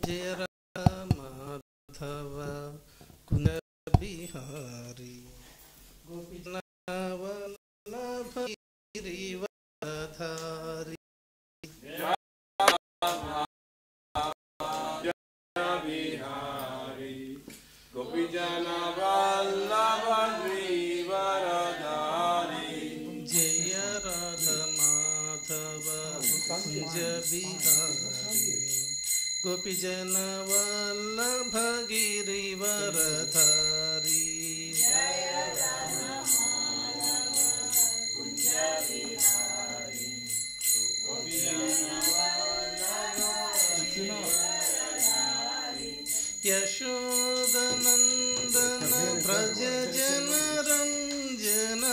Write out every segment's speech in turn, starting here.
जय माधव कुंज बिहारी गोपीनाथ गिरिवरधारी बिहारी गोपीजन वल्लभ गिरिवरधारी जय राधा माधव कुंज बिहारी गोपीजन वल्लभ गिरिवरधारी यशोदनंदन व्रज जन रंजन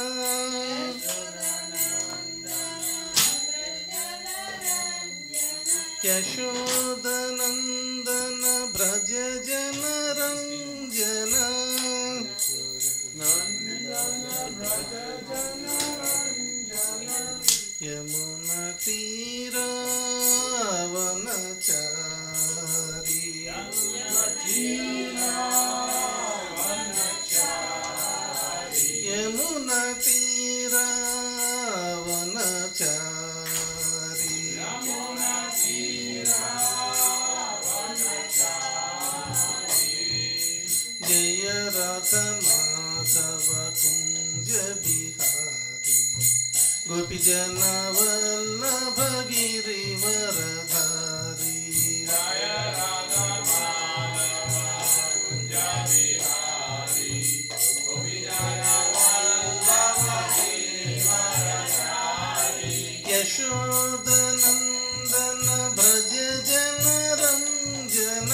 यशोदनंदन व्रज जन रंजन यमुना तीरा वनचारी यमुना तीरा वनचारी जय राधा माधव कुंज बिहारी गोपीजन वल्लभ गिरिवरधारी यशोदनंदन व्रज जन रंजन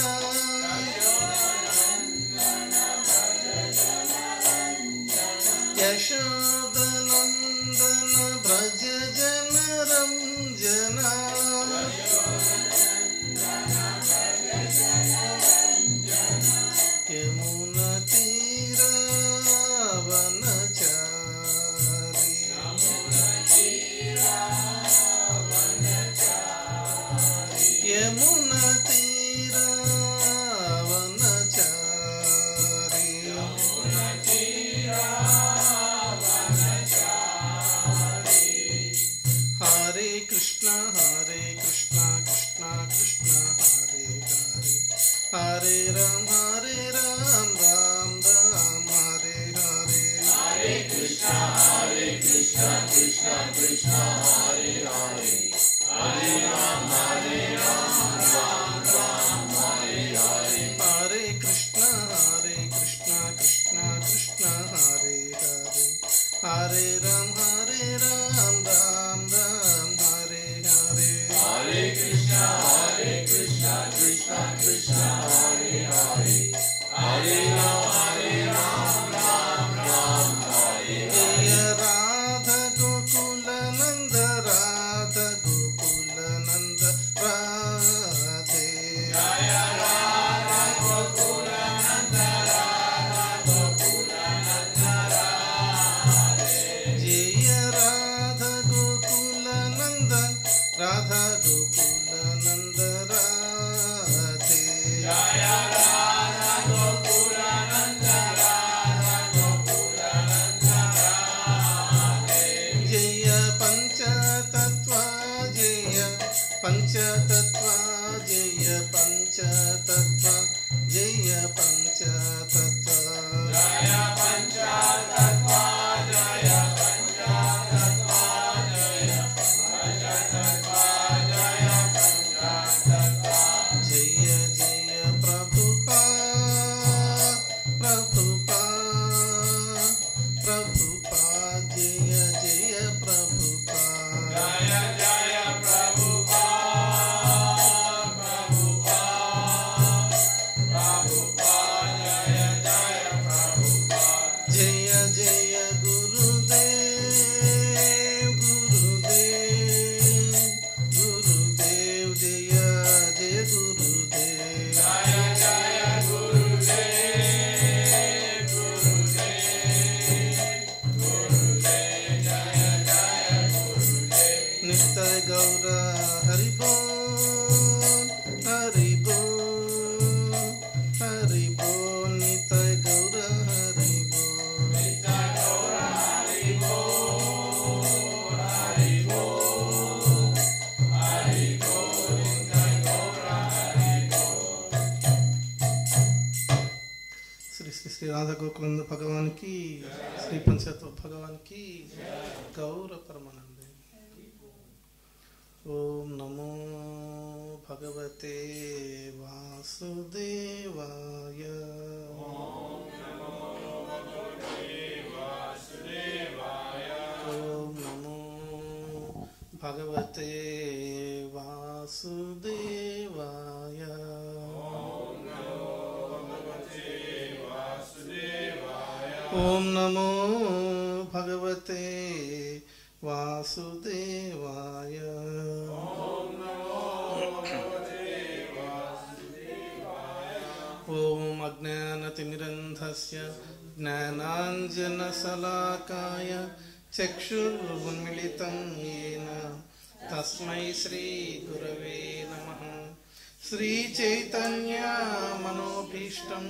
यशोदनंदन व्रज जन रंजन यमुना तीरा वनचारी यमुना तीरा वनचारी हरे कृष्णा कृष्ण कृष्ण हरे हरे हरे राम राम राम हरे हरे हरे कृष्ण कृष्ण कृष्ण हरे हरे हरे राम राम राम हरे हरे हरे कृष्ण कृष्ण कृष्ण हरे हरे हरे राम राम राम हरे हरे हरे कृष्ण कृष्ण कृष्ण हरे हरे हरे राम राम राम हरे जय राधा गोकुल नंदन श्री राधा गोकुलंद भगवान की, श्री पंचतत्व भगवान की, गौर परमानंदे। ओम नमो भगवते वासुदेवाय। ओम नमो भगवते वासुदेवाय। ओम नमो भगवते वासुदेवाय। ओम अज्ञानतिमिरन्धस्य ज्ञानाञ्जनशलाकाय चक्षुरुन्मीलितं येन तस्मै श्रीगुरवे नमः। श्रीचैतन्यमनोभीष्टं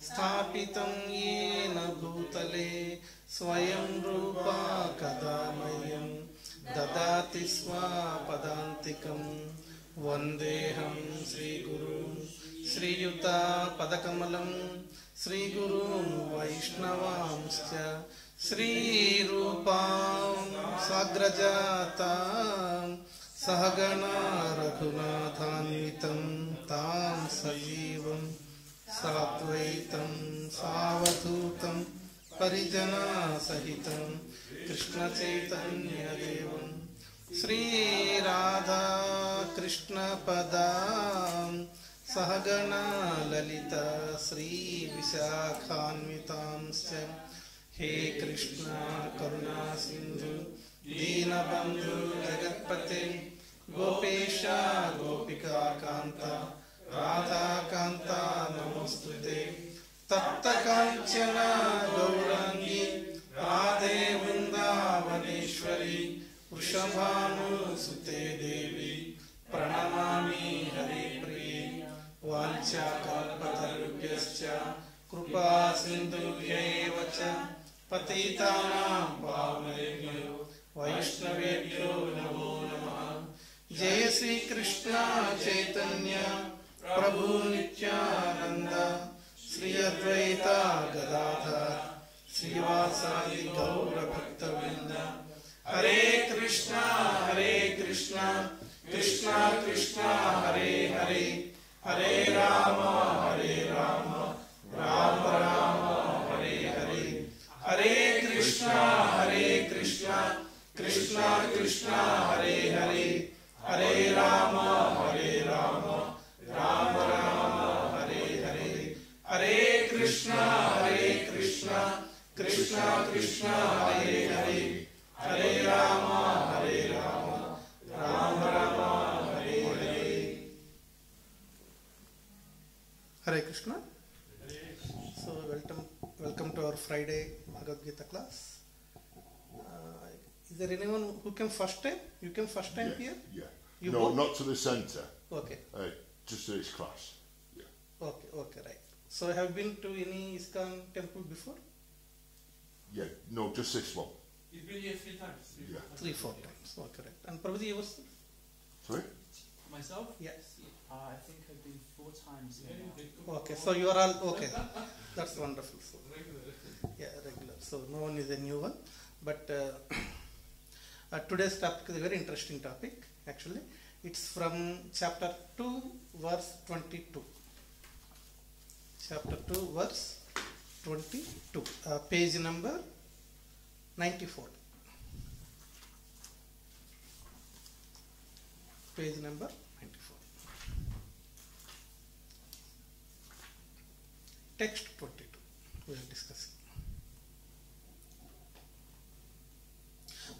स्थापितं येन भूतले स्वयं रूपा कदा मह्यं ददाति स्वपदान्तिकं। वन्देऽहं श्रीगुरुं श्रीयुतापदकमलं श्रीगुरून् वैष्णवांश्च श्रीरूपां साग्रजातां सहगणा रघुनाथान्वितं तां सजीवं साद्वैतं सावधूतं परिजनसहितं कृष्णचैतन्यदेवं श्रीराधा कृष्णपदां सहगणा ललिता श्रीविशाखान्वितांश्च। हे कृष्णा करुणा सिंधु दीनबंधु जगत्पते गोपेशा गोपिका कांता राधा कांता नमोस्तुते। तप्त कांचन गौरांगी राधे वृंदावनेश्वरी वृषभानुसुते देवी प्रणमामि हरिप्रिये। वाञ्छाकल्पतरुभ्यश्च कृपा सिन्धुभ्यैव च पतितानां पावनेभ्यो वैष्णवेभ्यो नमो नमः। जय श्री कृष्ण चैतन्य प्रभु नित्यानंद श्री अद्वैता गदाधर श्रीवासादि गौर भक्तवृंद। हरे कृष्णा कृष्णा कृष्णा हरे हरे, हरे राम राम राम हरे हरे। हरे कृष्णा कृष्णा कृष्णा हरे हरे, हरे राम राम राम हरे हरे। हरे कृष्णा कृष्णा कृष्णा हरे हरे, हरे Ram Ram Ram Hare Hare. Hare Krishna. So welcome to our Friday Bhagavad Gita class. Is there anyone who came first time? You came first time here? Yeah. You No, both? not to the centre. Okay. Just to this class. Yeah. Okay, right. So have you been to any ISKCON temple before? Yeah. No, just this one. You've been here 3 times. Yeah. 3-4 times. Okay, right. And Prabhuji, yourself? Sorry? Myself? Yes. I think I've been 4 times here now. Okay, so you are all okay. That's wonderful. So, yeah, regular. So no one is a new one. But today's topic is a very interesting topic. Actually, it's from chapter 2, verse 22. Chapter 2, verse 22. Page number 94. Page number 94. Text 22. We are discussing.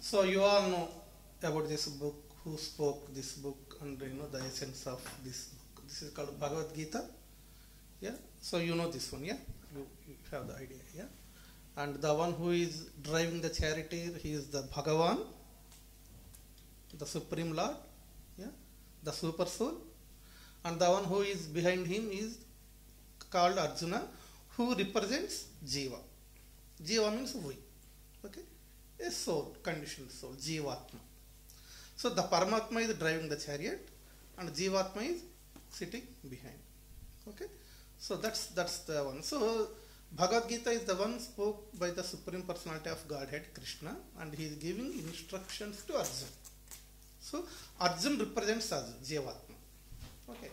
So you all know about this book, who spoke this book, and you know the essence of this book. This is called Bhagavad Gita. Yeah. So you know this one. Yeah. You have the idea. Yeah. And the one who is driving the charioteer, he is the Bhagavan, the Supreme Lord. Yeah. The Super Soul. And the one who is behind him is called Arjuna, who represents Jiva. Jiva means we. Okay. A soul, conditioned soul, Jivatma. So the Paramatma is driving the chariot and Jivatma is sitting behind. Okay. So that's the one. So Bhagavad Gita is the one spoke by the Supreme Personality of Godhead, Krishna, and he is giving instructions to Arjuna. So Arjuna represents us, Jivatma. Okay.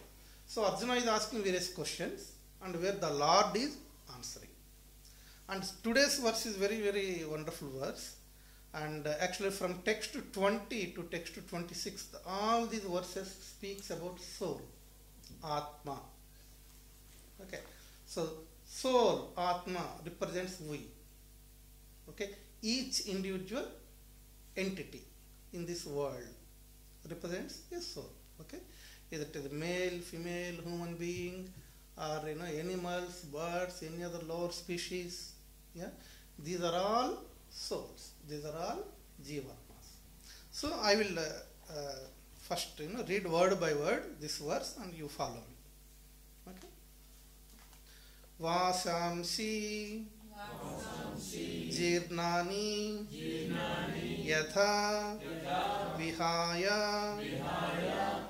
So Arjuna is asking various questions and where the Lord is answering. And today's verse is very, very wonderful verse. And actually from text 20 to text 26, all these verses speaks about soul, Atma. Okay. So soul, Atma represents we. Okay. Each individual entity in this world represents a soul. Okay. Either it is male, female, human being, or animals, birds, any other lower species. Yeah. These are all souls. These are all jivatmas. So I will first read word by word this verse and you follow me. Okay. Vasamsi jirnani yatha vihaya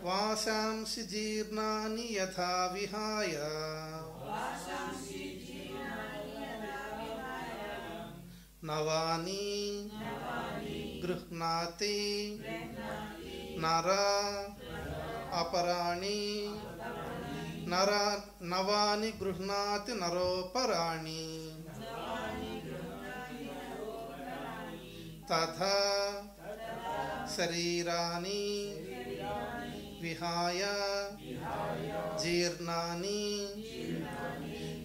vasamsi jirnani yatha vihaya navani gruhnati nara aparani nara navani gruhnati naroparani tatha sarirani vihaya jirnani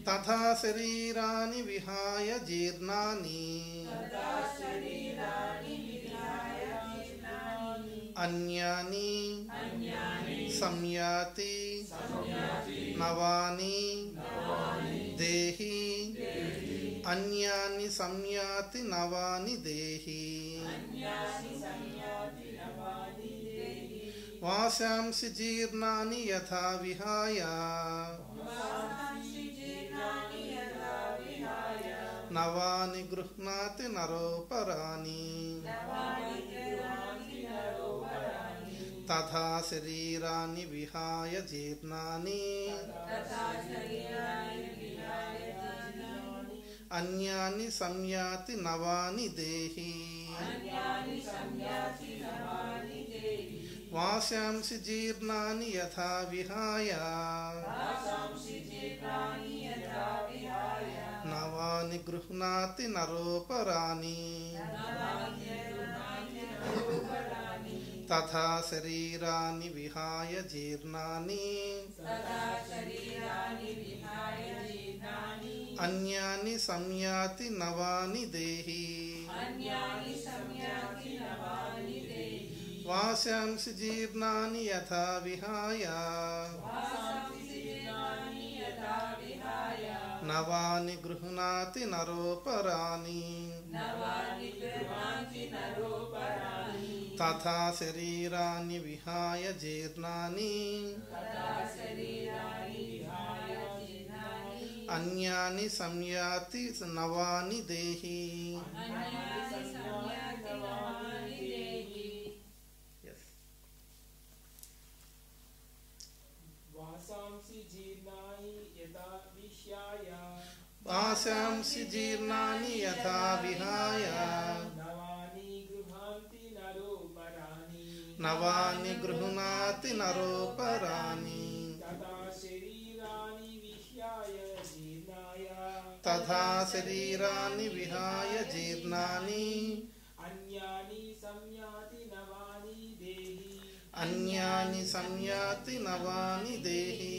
तथा शरीरानि विहाय जीर्णानि अन्यानि संयाति नवानि देहि अन्यानि संयाति नवानि देहि वासांसि जीर्णानि यथा विहाय नवानि गृह्णाति नरोपराणि तथा शरीराणि विहाय जीर्णानि अन्यानि संयाति नवानि देहि वासांसि जीर्णानि यथा विहाय नवानि गृह्णाति नरोपराणि तथा शरीराणि विहाय जीर्णानि अन्यानि संयाति नवानि देहि वासांसि जीर्णानि यथा विहाय नवानि गृह्णाति नरोपराणि तथा शरीराणि विहाय जीर्णानि अन्यानि संयाति नवानि देहि वासांसि जीर्णानि यथा विहाय नवानि गृह्णाति नरोपराणि तथा शरीराणि विहाय जीर्णानि अन्यानि संयाति नवानि देहि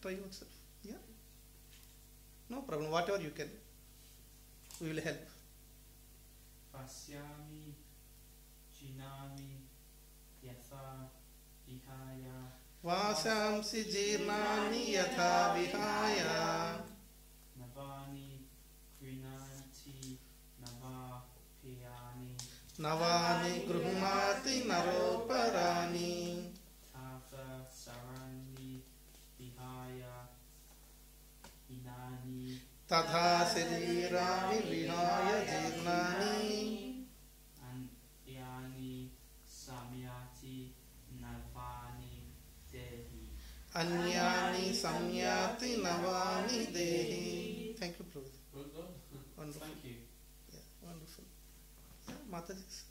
Try yourself. Yeah. No problem. Whatever you can. We will help. Pasyami jinami yatha vihaya Vasamsi jirnani yatha vihaya navani grinanti navapiyani navani gruhnati naroparani tatha sarani vihaya inani तथा शरीराणि विहाय जीर्णानि अन्यानि samyati navani dehi Anyani samyati navani dehi. Thank you, Prabhu. Good. Wonderful. Thank you. Yeah, wonderful. Yeah, Mataji.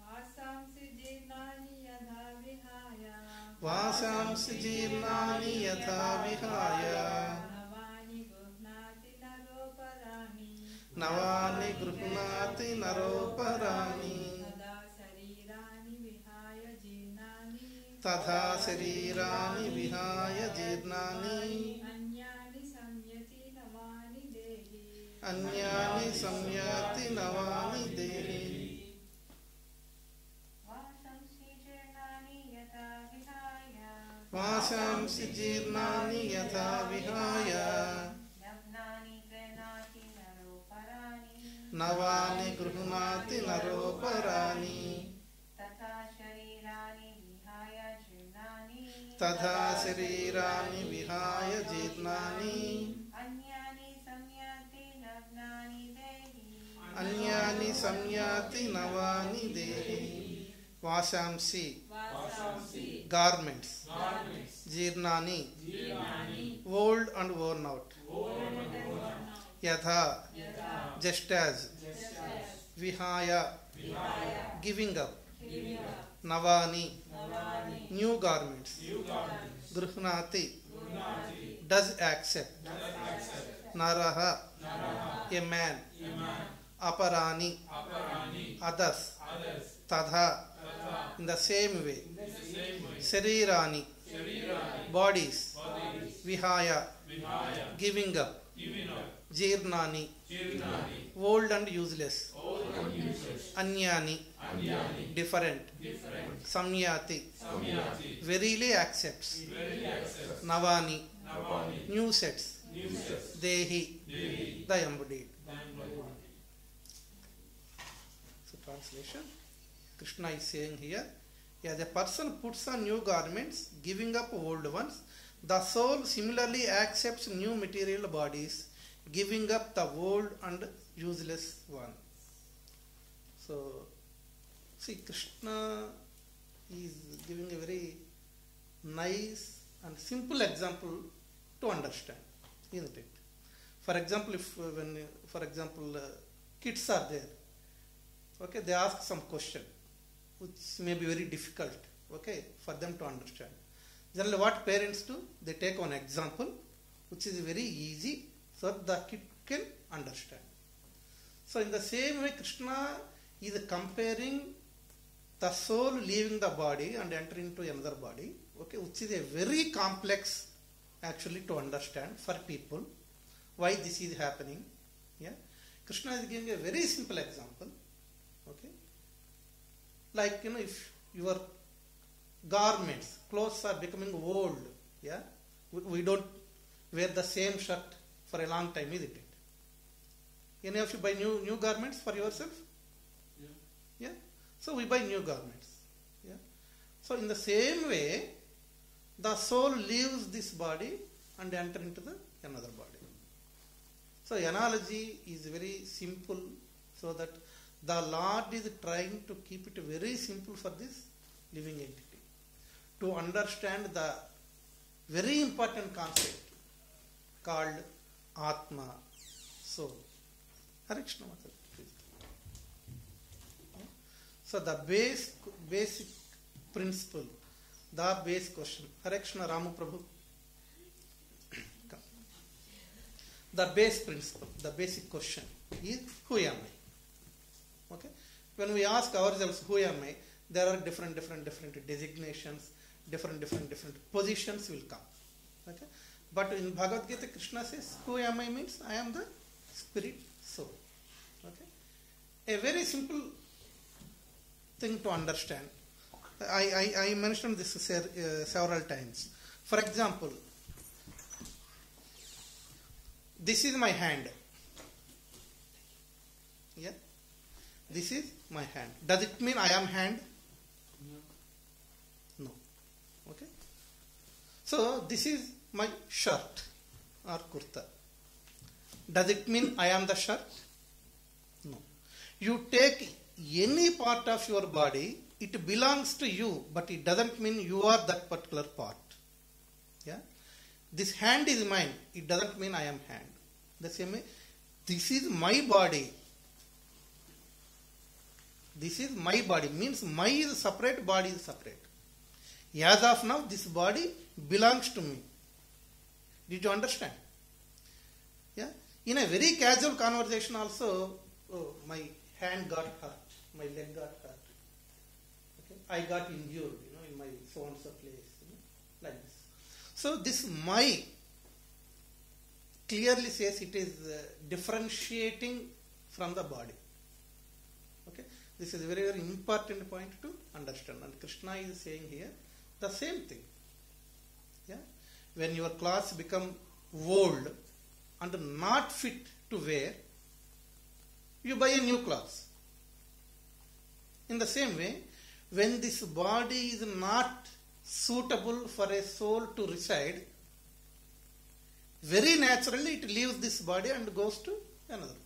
Vasamsi jirnani yadha vihaya. Vasamsi jirnani yatha vihaya. Navani guhnati naroparani. Navani gruhnati naroparani. Tadha sarirani vihaya jirnani. Tadha sarirani vihaya jirnani. Anyani samyati navani dehi. Anyani samyati navani dehi. Vasamsi jirnani yatha vihaya. Vasamsi jirnani yatha vihaya. Navani gruhnati naroparani. Tadha sarirani vihaya jirnani. Anyani samyati navani dehi. Vasamsi garments. Jirnani old and worn out. Yatha just as. Vihaya giving up. Navani new garments. Gruhnati does accept. Naraha a man. Aparani others. Tadha in the same way. Sarirani bodies. Vihaya giving up. Jirnani old and useless. Anyani different. Samyati verily accepts. Navani new sets. Dehi the embodied. So translation, Krishna is saying here, as a person puts on new garments, giving up old ones, the soul similarly accepts new material bodies, giving up the old and useless one. So, see, Krishna is giving a very nice and simple example to understand, isn't it? For example, kids are there, okay, they ask some question which may be very difficult, okay, for them to understand. Generally, what parents do, they take one example which is very easy so that the kid can understand. So, in the same way, Krishna is comparing the soul leaving the body and entering into another body, okay, which is a very complex actually to understand for people why this is happening. Yeah, Krishna is giving a very simple example. Okay, like if your garments, clothes are becoming old, yeah, we don't wear the same shirt for a long time, isn't it? Any of you buy new garments for yourself? Yeah. So we buy new garments. Yeah. So in the same way, the soul leaves this body and enter into another body. So analogy is very simple, so that the Lord is trying to keep it very simple for this living entity to understand the very important concept called Atma, soul. Hare Krishna Mataji, please. So the basic principle, the base question. Hare Krishna Ramu Prabhu. Come. The base principle, the basic question is, who am I? Okay. When we ask ourselves, who am I? There are different designations, different positions will come. Okay. But in Bhagavad Gita, Krishna says, who am I means, I am the spirit soul. Okay. A very simple thing to understand. I mentioned this several times. For example, this is my hand. Yeah. This is my hand. Does it mean I am hand? No. Okay. So this is my shirt or kurta. Does it mean I am the shirt? No. You take any part of your body, it belongs to you, but it doesn't mean you are that particular part. Yeah, this hand is mine. It doesn't mean I am hand. The same way, this is my body. This is my body means my is separate, body is separate. As of now, this body belongs to me. Did you understand? Yeah. In a very casual conversation, also, oh, my hand got hurt, my leg got hurt. Okay, I got injured, in my so and so place, like this. So this my clearly says it is differentiating from the body. Okay, this is a very, very important point to understand. And Krishna is saying here the same thing. Yeah, when your clothes become old and not fit to wear, you buy a new clothes. In the same way, when this body is not suitable for a soul to reside, very naturally it leaves this body and goes to another body.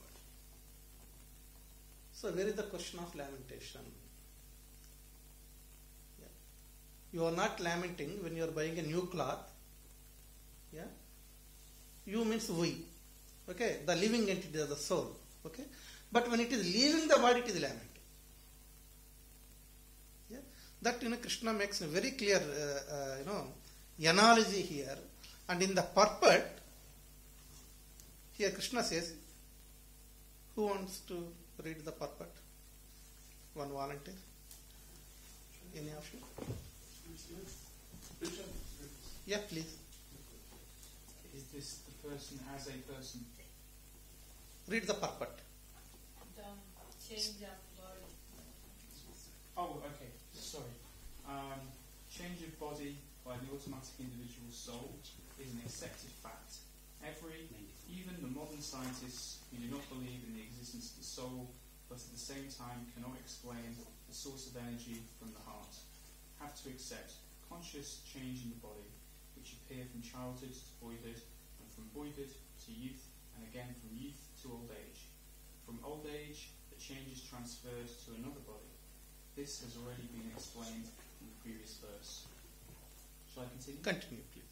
So where is the question of lamentation? Yeah. You are not lamenting when you are buying a new cloth. Yeah. You means we. Okay. The living entity is the soul. Okay. But when it is leaving the body, it is lamenting. Yeah. That Krishna makes a very clear analogy here. And in the purport, here Krishna says, who wants to read the purport? One volunteer? Any of you? Yeah, please. Is this the person as a person? Read the purport. Don't change of body. Oh, okay. Sorry. Change of body by the automatic individual soul is an accepted fact. Even the modern scientists who do not believe in the existence of the soul, but at the same time cannot explain the source of energy from the heart, have to accept conscious change in the body, which appear from childhood to boyhood, and from boyhood to youth, and again from youth to old age. From old age, the change is transferred to another body. This has already been explained in the previous verse. Shall I continue? Continue, please.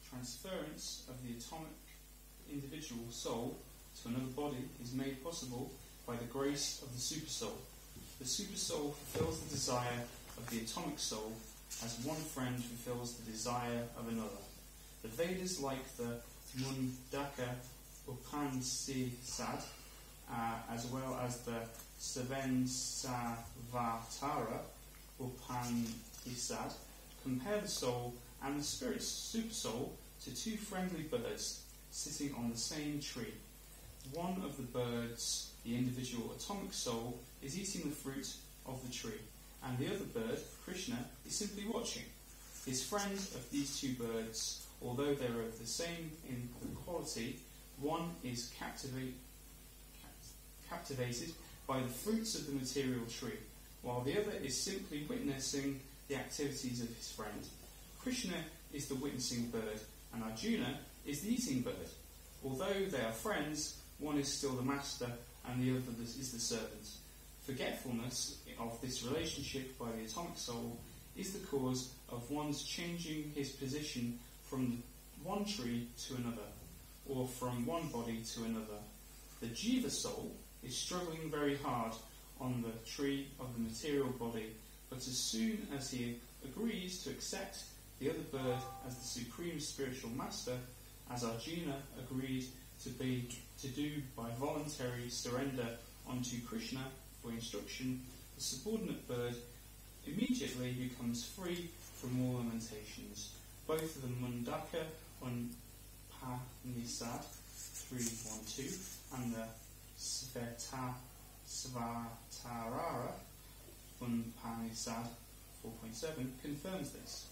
Transference of the atomic individual soul to another body is made possible by the grace of the supersoul. The supersoul fulfills the desire of the atomic soul as one friend fulfills the desire of another. The Vedas, like the Mundaka Upanishad, as well as the Savensavatara Upanishad, compare the soul and the spirit's supersoul to two friendly birds sitting on the same tree. One of the birds, the individual atomic soul, is eating the fruit of the tree, and the other bird, Krishna, is simply watching. His friend of these two birds, although they are of the same in quality, one is captivated by the fruits of the material tree, while the other is simply witnessing the activities of his friend. Krishna is the witnessing bird, and Arjuna is the eating bird. Although they are friends, one is still the master and the other is the servant. Forgetfulness of this relationship by the atomic soul is the cause of one's changing his position from one tree to another, or from one body to another. The jiva soul is struggling very hard on the tree of the material body, but as soon as he agrees to accept the other bird as the supreme spiritual master, as Arjuna agreed to do by voluntary surrender onto Krishna for instruction, the subordinate bird immediately becomes free from all limitations. Both the Mundaka Upanishad 3.12 and the Svatarara Upanishad 4.7 confirms this.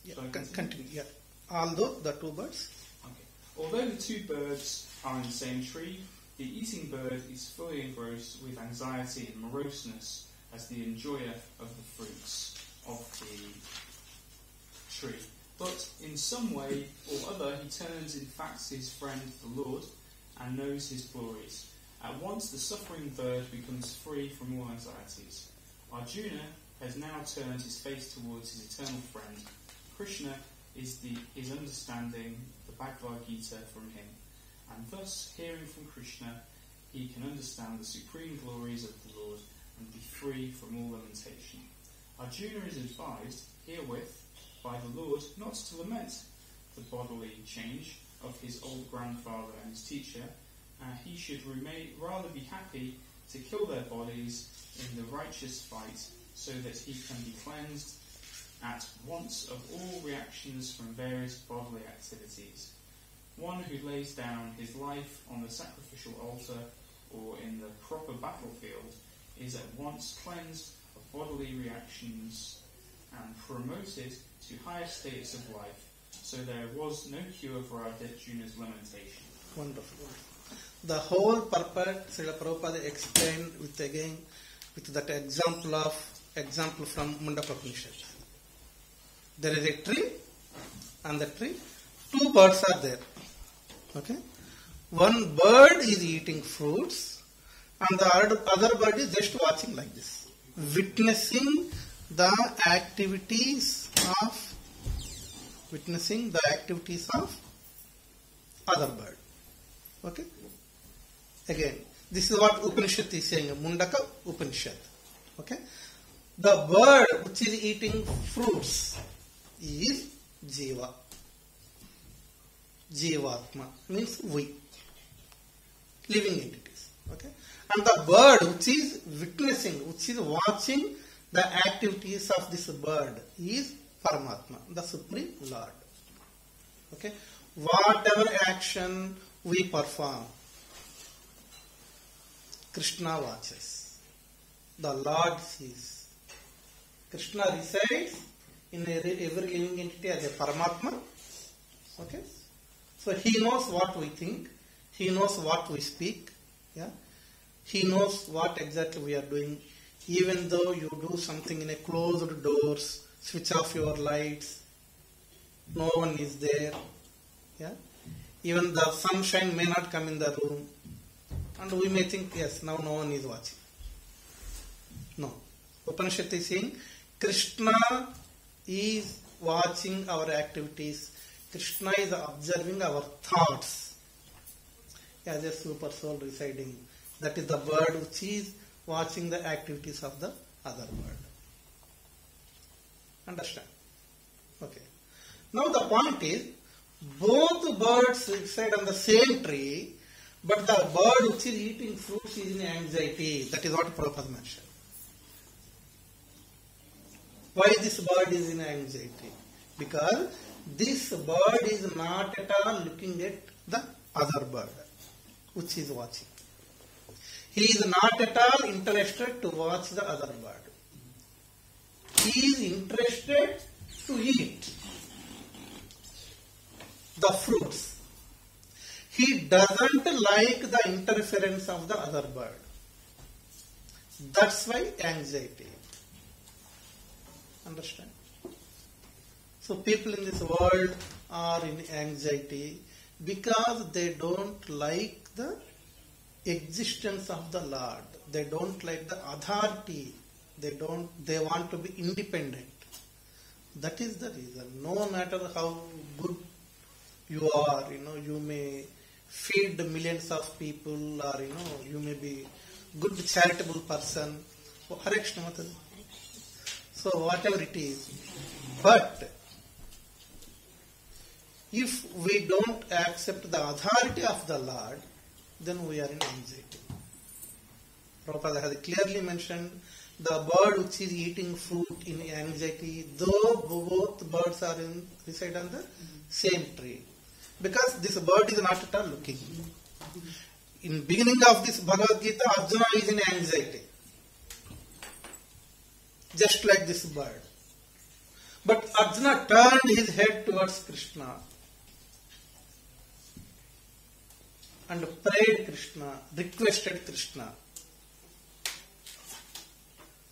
Yeah, continue. Yeah. Although the two birds. Okay. Although the two birds are in the same tree, the eating bird is fully engrossed with anxiety and moroseness as the enjoyer of the fruits of the tree. But in some way or other, he turns in fact to his friend the Lord and knows his glories. At once the suffering bird becomes free from all anxieties. Arjuna has now turned his face towards his eternal friend. Krishna is understanding the Bhagavad Gita from him, and thus, hearing from Krishna, he can understand the supreme glories of the Lord and be free from all lamentation. Arjuna is advised herewith by the Lord not to lament the bodily change of his old grandfather and his teacher. He should rather be happy to kill their bodies in the righteous fight, so that he can be cleansed at once of all reactions from various bodily activities. One who lays down his life on the sacrificial altar or in the proper battlefield is at once cleansed of bodily reactions and promoted to higher states of life. So there was no cure for Arjuna's lamentation. Wonderful. The whole purpose, Srila Prabhupada explained with that example from Mundaka Upanishad. There is a tree, and the tree, two birds are there. Okay? One bird is eating fruits, and the other bird is just watching like this, witnessing the activities of other bird. Okay? Again, this is what Upanishad is saying, Mundaka Upanishad. Okay? The bird which is eating fruits is Jiva. Jivatma means we, living entities. Okay? And the bird which is witnessing, which is watching the activities of this bird is Paramatma, the Supreme Lord. Okay? Whatever action we perform, Krishna watches. The Lord sees. Krishna resides in every living entity as a Paramatma. Okay? So he knows what we think. He knows what we speak. Yeah? He knows what exactly we are doing. Even though you do something in a closed doors, switch off your lights, no one is there. Yeah? Even the sunshine may not come in the room. And we may think, yes, now no one is watching. No. Upanishad is saying, Krishna is watching our activities. Krishna is observing our thoughts as a super soul residing. That is the bird which is watching the activities of the other bird. Understand? Okay. Now the point is, both birds reside on the same tree, but the bird which is eating fruits is in anxiety. That is what Prabhupada mentioned. Why this bird is in anxiety? Because this bird is not at all looking at the other bird which is watching. He is not at all interested to watch the other bird. He is interested to eat the fruits. He doesn't like the interference of the other bird. That's why anxiety. Understand? So people in this world are in anxiety because they don't like the existence of the Lord. They don't like the authority. They want to be independent. That is the reason. No matter how good you are, you may feed millions of people, or you may be good charitable person. So whatever it is. But if we don't accept the authority of the Lord, then we are in anxiety. Prabhupada has clearly mentioned the bird which is eating fruit in anxiety, though both birds are reside on the same tree. Because this bird is not at all looking. In beginning of this Bhagavad Gita, Arjuna is in anxiety. Just like this bird. But Arjuna turned his head towards Krishna and prayed Krishna, requested Krishna.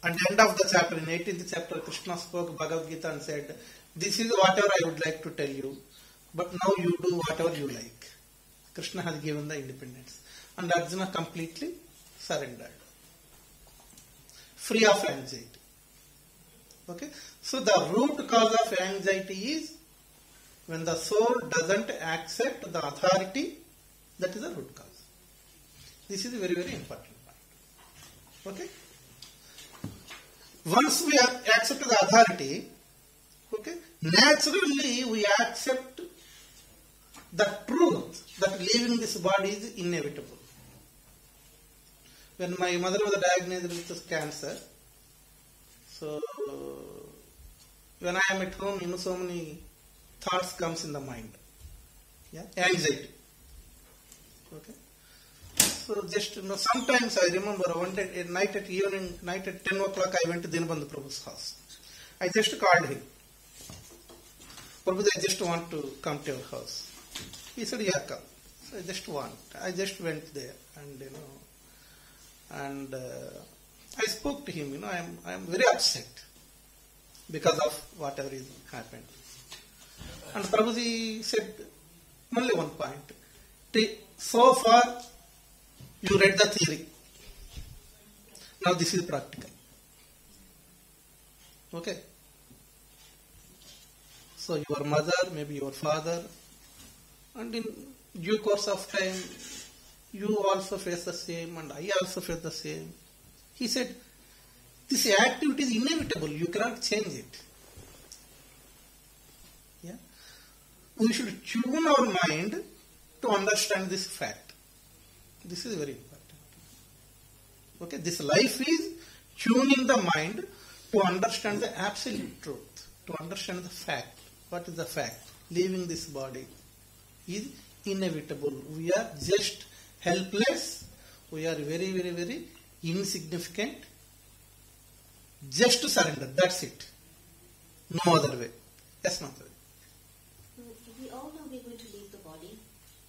At the end of the chapter, in 18th chapter, Krishna spoke Bhagavad Gita and said, "This is whatever I would like to tell you, but now you do whatever you like." Krishna has given the independence. And Arjuna completely surrendered. Free of anxiety. Okay, so the root cause of anxiety is when the soul doesn't accept the authority. That is the root cause. This is a very, very important point. Okay, once we accept the authority, okay, naturally we accept the truth that leaving this body is inevitable. When my mother was diagnosed with cancer, so when I am at home, so many thoughts comes in the mind. Yeah, anxiety. Okay. So just sometimes I remember one day at night at 10 o'clock I went to Dinabandhu Prabhu's house. I just called him. Prabhu, I just want to come to your house. He said, yeah, come. So I just went there and I spoke to him, I am very upset because of whatever is happened. And Prabhuji said only one point. So far you read the theory. Now this is practical. Okay. So your mother, maybe your father, and in due course of time, you also face the same and I also face the same. He said, this activity is inevitable. You cannot change it. Yeah. We should tune our mind to understand this fact. This is very important. Okay. This life is tuning the mind to understand the absolute truth, to understand the fact. What is the fact? Leaving this body is inevitable. We are just helpless. We are very, very, very insignificant. Just to surrender. That's it. No other way. Yes, Mother. We all know we're going to leave the body,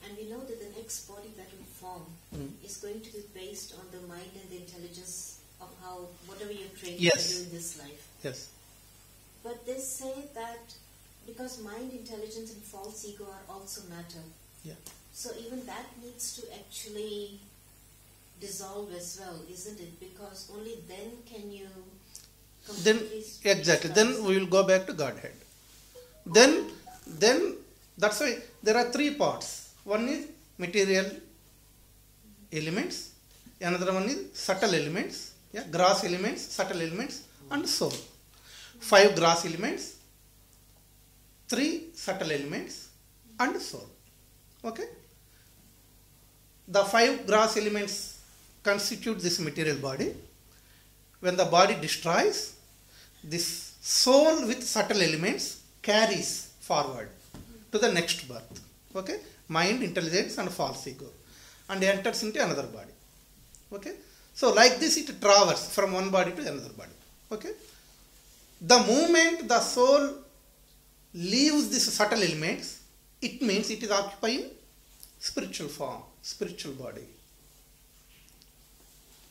and we know that the next body that will form is going to be based on the mind and the intelligence of how whatever you're trained to do in this life. Yes. But they say that because mind, intelligence, and false ego are also matter. Yeah. So even that needs to actually dissolve as well, isn't it? Because only then can you completely... Exactly. Then we will go back to Godhead. Then that's why there are three parts. One is material elements. Another one is subtle elements. Yeah, gross elements, subtle elements, and soul. 5 gross elements, 3 subtle elements, and soul. Okay? The 5 gross elements constitute this material body. When the body destroys, this soul with subtle elements carries forward to the next birth. Okay? Mind, intelligence, and false ego. And enters into another body. Okay? So like this it traverses from one body to another body. Okay? The moment the soul leaves these subtle elements, it means it is occupying spiritual form, spiritual body.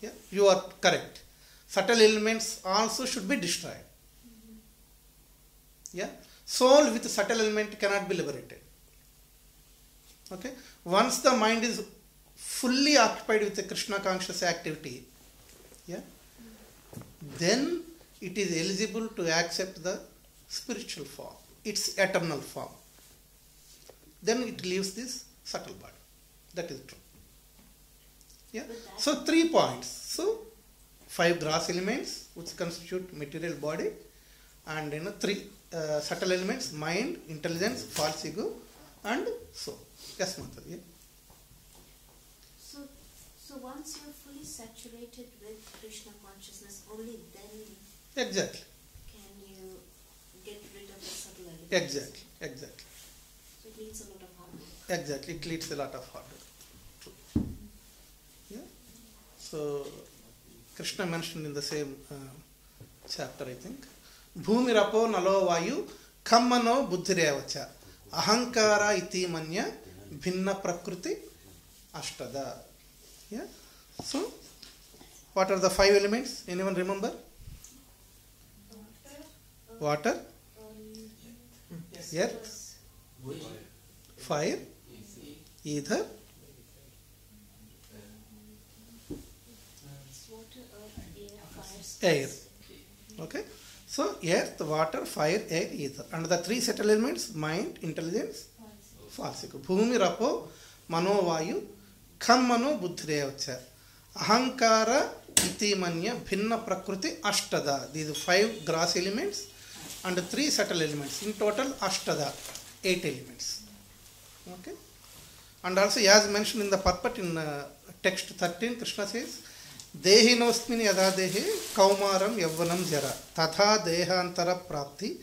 Yeah, you are correct. Subtle elements also should be destroyed. Yeah, soul with subtle element cannot be liberated. Okay, once the mind is fully occupied with the Krishna conscious activity, yeah, then it is eligible to accept the spiritual form, its eternal form. Then it leaves this subtle body. That is true. Yeah. So 3 points. So 5 gross elements which constitute material body, and 3 subtle elements: mind, intelligence, false ego, and soul. Yes, Mata. Yeah. So once you're fully saturated with Krishna consciousness, only then Exactly. can you get rid of the subtle elements. Exactly. So it needs a lot of hard work. Exactly. It needs a lot of hard work. True. Yeah. So Krishna mentioned in the same chapter, I think, Bhumirapo nalo vayu kammano buddhirevacha ahankara iti manya bhinna prakriti ashtada. Yeah. So what are the 5 elements? Anyone remember? Water, earth, fire, ether, Water, earth, air, fire, air. space. Okay. So earth, water, fire, air, ether. And the three settled elements, mind, intelligence, falsic. Bhumi, rapo, mano, vayu, kham, mano, buddhirevacha. Ahankara, iti, manya, bhinna, prakriti, ashtada. These 5 gross elements and 3 subtle elements. In total, ashtada, 8 elements. Okay. And also, as mentioned in the purport in text 13, Krishna says, Dehinosmini yada dehe kaumaram yavvanam jara tatha dehantara prapti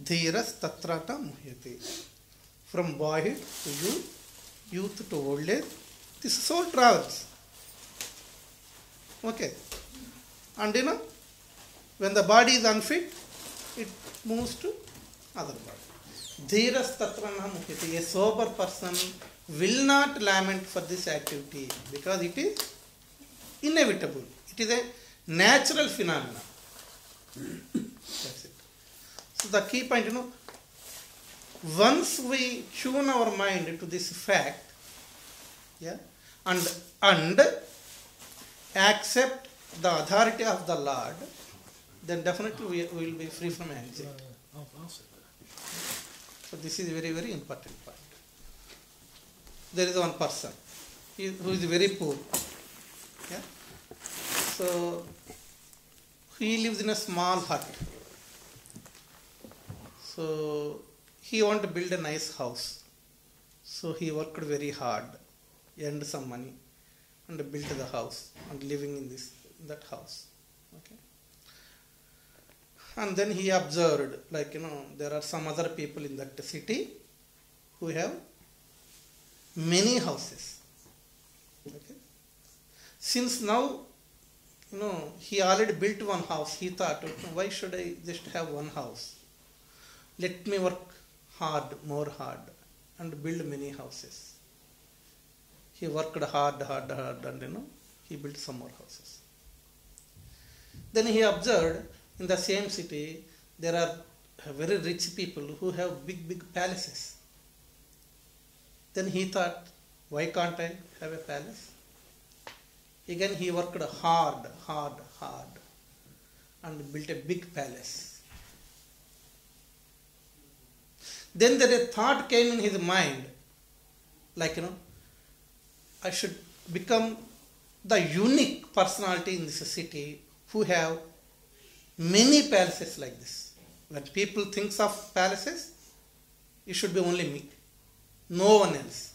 dhiras tatrata muhyate. From boyhood to youth, youth to old age, this soul travels. Okay. And when the body is unfit, it moves to other body. Dhiras tatrata muhyate. A sober person will not lament for this activity because it is inevitable. It is a natural phenomenon. That's it. So the key point, once we tune our mind to this fact, yeah, and accept the authority of the Lord, then definitely we will be free from anxiety. So this is very, very important point. There is one person who is very poor. Yeah? So he lives in a small hut. So he wanted to build a nice house. So he worked very hard, earned some money, and built the house and living in that house. Okay. And then he observed, there are some other people in that city who have many houses. Okay. Since now, he already built one house, he thought, why should I just have one house? Let me work hard, more hard, and build many houses. He worked hard, and he built some more houses. Then he observed in the same city there are very rich people who have big, big palaces. Then he thought, why can't I have a palace? Again he worked hard, and built a big palace. Then there a thought came in his mind, I should become the unique personality in this city who have many palaces like this. When people think of palaces, it should be only me, no one else.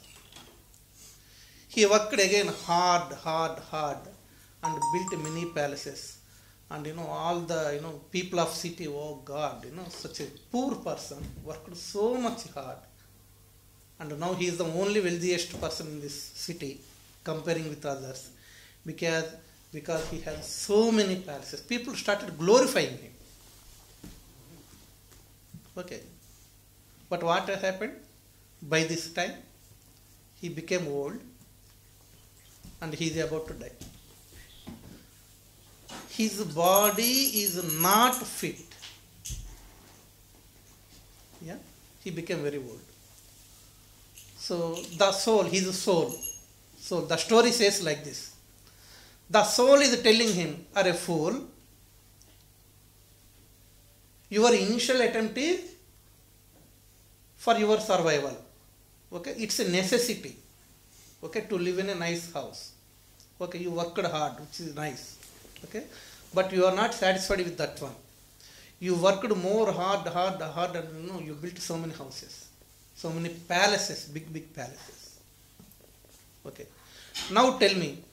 He worked again hard, and built many palaces. And all the people of city, oh God, such a poor person worked so much hard. And now he is the only wealthiest person in this city, comparing with others, because he has so many palaces. People started glorifying him. Okay. But what happened? By this time, he became old and he is about to die. His body is not fit. Yeah? He became very old. So the soul, his soul. So the story says like this. The soul is telling him, "Are a fool. Your initial attempt is for your survival. Okay, it's a necessity. Okay, to live in a nice house. Okay, you worked hard, which is nice. Okay, but you are not satisfied with that one. You worked more hard, and you built so many houses, so many palaces, big palaces. Okay, now tell me,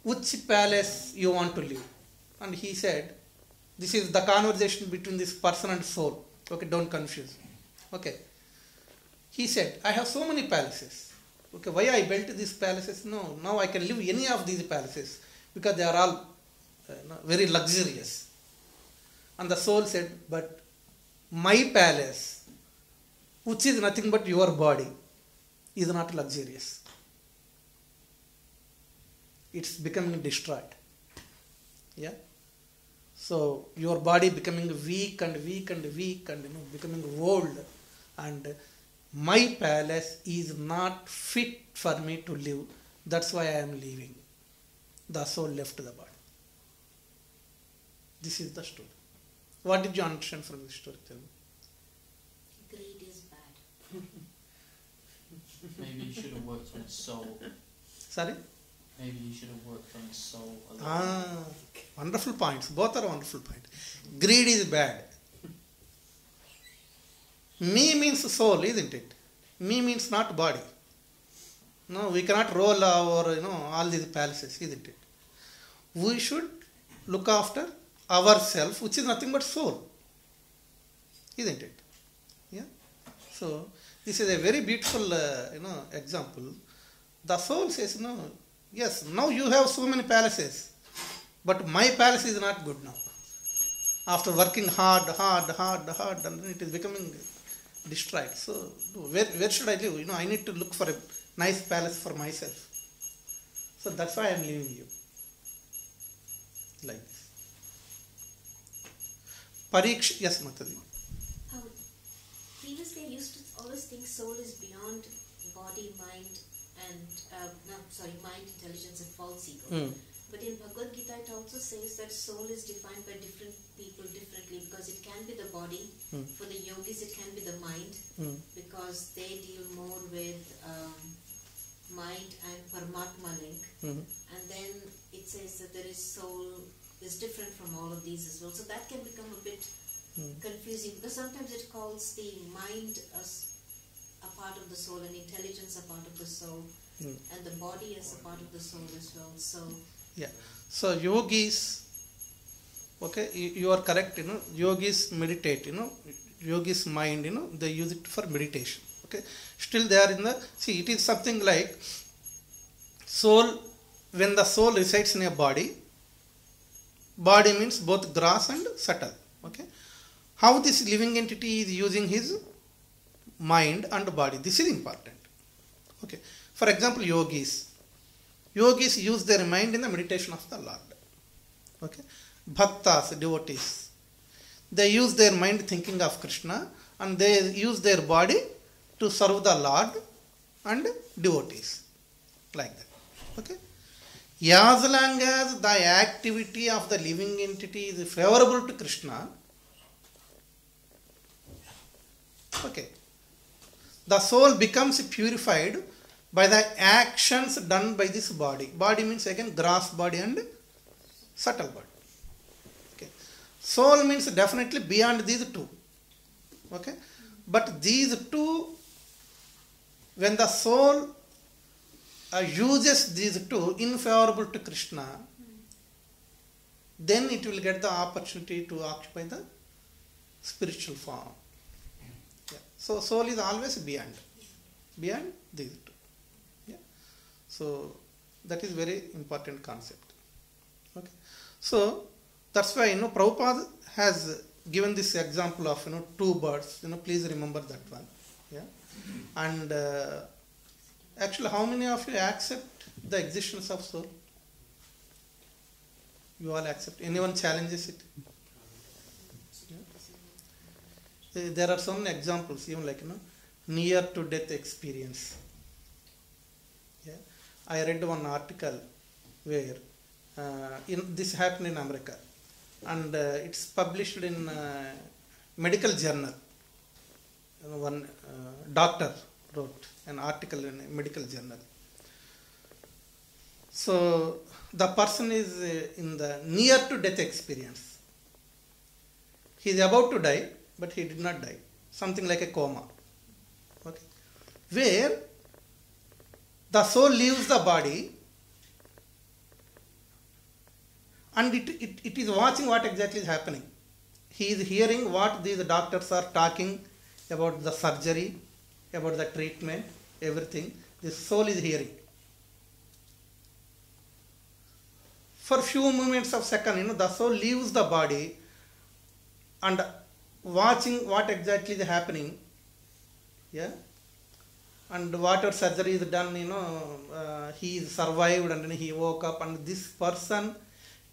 which palace you want to live?" And he said, this is the conversation between this person and soul. Okay, don't confuse. Okay, he said, "I have so many palaces. Okay, why I built these palaces? No, now I can live any of these palaces because they are all very luxurious." And the soul said, "But my palace, which is nothing but your body, is not luxurious. It's becoming destroyed." Yeah. So your body becoming weak and becoming old, and my palace is not fit for me to live. That's why I am leaving. The soul left the body. This is the story. What did you understand from this story? Tell me. Greed is bad. Maybe you should have worked on his soul. Sorry? Maybe you should have worked on his soul a little. Wonderful points. Both are wonderful points. Greed is bad. Me means soul, isn't it? Me means not body. No, we cannot roll our, all these palaces, isn't it? We should look after ourselves, which is nothing but soul, isn't it? Yeah. So this is a very beautiful, example. The soul says, yes, now you have so many palaces, but my palace is not good now. After working hard, and it is becoming destroyed. So where should I live? I need to look for a nice palace for myself. So that's why I am leaving you. Like this. Yes, Mataji. Previously, I used to always think soul is beyond body, mind, and mind, intelligence, and false ego. But in Bhagavad Gita, it also says that soul is defined by different people differently, because it can be the body. For the yogis, it can be the mind, because they deal more with mind and Paramatma link. And then it says that there is soul is different from all of these as well. So that can become a bit confusing, because sometimes it calls the mind as a part of the soul, and intelligence a part of the soul, and the body as a part of the soul as well. So yeah. So yogis, okay, you are correct, yogis meditate, yogis mind, they use it for meditation. Okay. Still they are it is something like soul, when the soul resides in a body means both gross and subtle. Okay. How this living entity is using his mind and body, this is important. Okay. For example, yogis use their mind in the meditation of the Lord. Okay. Bhaktas, devotees, they use their mind thinking of Krishna, and they use their body to serve the Lord and devotees. Like that. Okay. As long as the activity of the living entity is favorable to Krishna, okay, the soul becomes purified by the actions done by this body. Body means again gross body and subtle body. Okay. Soul means definitely beyond these two. Okay. But these two, when the soul uses these two in favorable to Krishna, then it will get the opportunity to occupy the spiritual form. Yeah. So soul is always beyond these two. Yeah. So that is very important concept. Okay. So that's why Prabhupada has given this example of two birds. Please remember that one. Yeah. And actually, how many of you accept the existence of soul? You all accept. Anyone challenges it? Yeah. There are so many examples, even like near to death experience. Yeah. I read one article where this happened in America, and it's published in medical journal. One doctor wrote an article in a medical journal. So the person is in the near to death experience. He is about to die, but he did not die. Something like a coma. Okay. Where the soul leaves the body, and it is watching what exactly is happening. He is hearing what these doctors are talking about, the surgery, about the treatment, everything. The soul is hearing. For few moments of second, the soul leaves the body and watching what exactly is happening. Yeah. And whatever surgery is done, he survived and he woke up, and this person